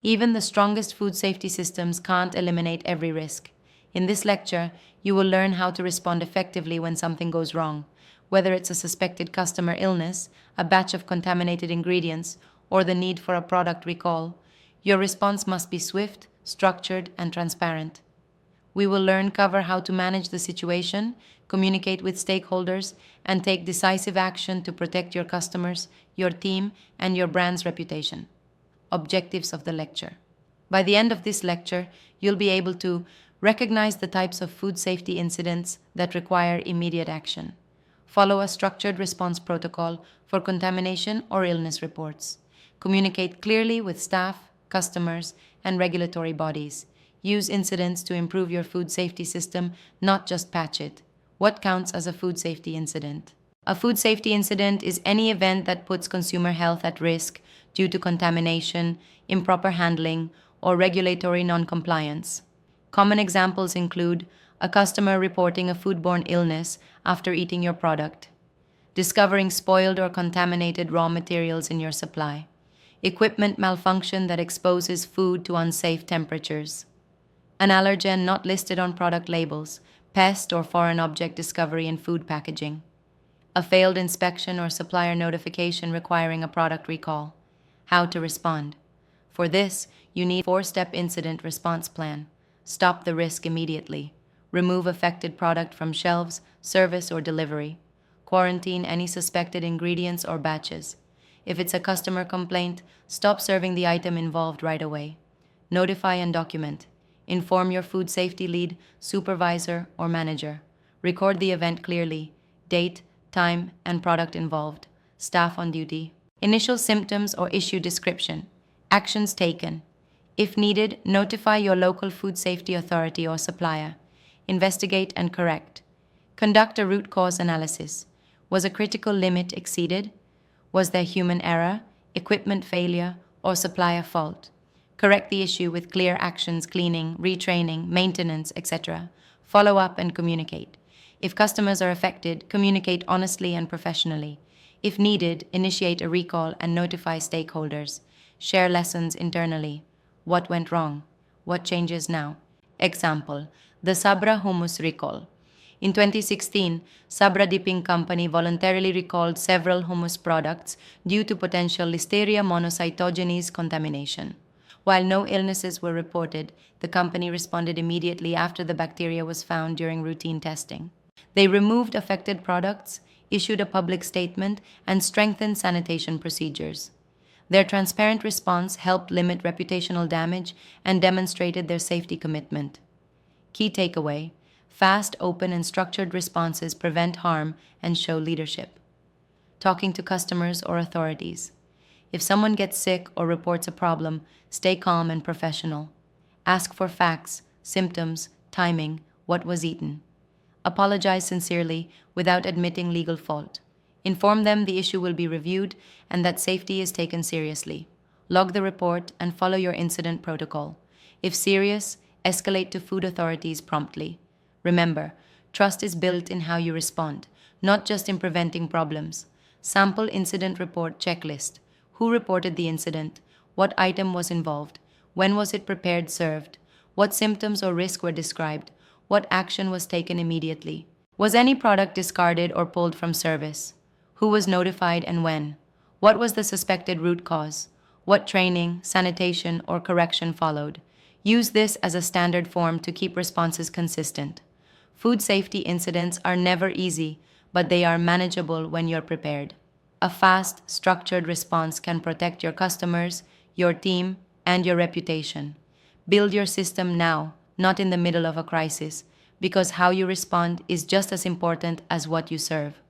Even the strongest food safety systems can't eliminate every risk. In this lecture, you will learn how to respond effectively when something goes wrong, whether it's a suspected customer illness, a batch of contaminated ingredients, or the need for a product recall. Your response must be swift, structured, and transparent. We will cover how to manage the situation, communicate with stakeholders, and take decisive action to protect your customers, your team, and your brand's reputation. Objectives of the lecture. By the end of this lecture, you'll be able to recognize the types of food safety incidents that require immediate action. Follow a structured response protocol for contamination or illness reports. Communicate clearly with staff, customers, and regulatory bodies. Use incidents to improve your food safety system, not just patch it. What counts as a food safety incident? A food safety incident is any event that puts consumer health at risk due to contamination, improper handling, or regulatory non-compliance. Common examples include a customer reporting a foodborne illness after eating your product, discovering spoiled or contaminated raw materials in your supply, equipment malfunction that exposes food to unsafe temperatures, an allergen not listed on product labels, pest or foreign object discovery in food packaging, a failed inspection or supplier notification requiring a product recall. How to respond. For this, you need a 4-step incident response plan. Stop the risk immediately. Remove affected product from shelves, service, or delivery. Quarantine any suspected ingredients or batches. If it's a customer complaint, stop serving the item involved right away. Notify and document. Inform your food safety lead, supervisor, or manager. Record the event clearly. Date, time, and product involved. Staff on duty. Initial symptoms or issue description. Actions taken. If needed, notify your local food safety authority or supplier. Investigate and correct. Conduct a root cause analysis. Was a critical limit exceeded? Was there human error, equipment failure, or supplier fault? Correct the issue with clear actions, cleaning, retraining, maintenance, etc. Follow up and communicate. If customers are affected, communicate honestly and professionally. If needed, initiate a recall and notify stakeholders. Share lessons internally. What went wrong? What changes now? Example, the Sabra Hummus recall. In 2016, Sabra Dipping Company voluntarily recalled several hummus products due to potential Listeria monocytogenes contamination. While no illnesses were reported, the company responded immediately after the bacteria was found during routine testing. They removed affected products, issued a public statement, and strengthened sanitation procedures. Their transparent response helped limit reputational damage and demonstrated their safety commitment. Key takeaway: fast, open, and structured responses prevent harm and show leadership. Talking to customers or authorities. If someone gets sick or reports a problem, stay calm and professional. Ask for facts, symptoms, timing, what was eaten. Apologize sincerely without admitting legal fault. Inform them the issue will be reviewed and that safety is taken seriously. Log the report and follow your incident protocol. If serious, escalate to food authorities promptly. Remember, trust is built in how you respond, not just in preventing problems. Sample incident report checklist. Who reported the incident? What item was involved? When was it prepared, served? What symptoms or risk were described? What action was taken immediately? Was any product discarded or pulled from service? Who was notified and when? What was the suspected root cause? What training, sanitation, or correction followed? Use this as a standard form to keep responses consistent. Food safety incidents are never easy, but they are manageable when you're prepared. A fast, structured response can protect your customers, your team, and your reputation. Build your system now, not in the middle of a crisis, because how you respond is just as important as what you serve.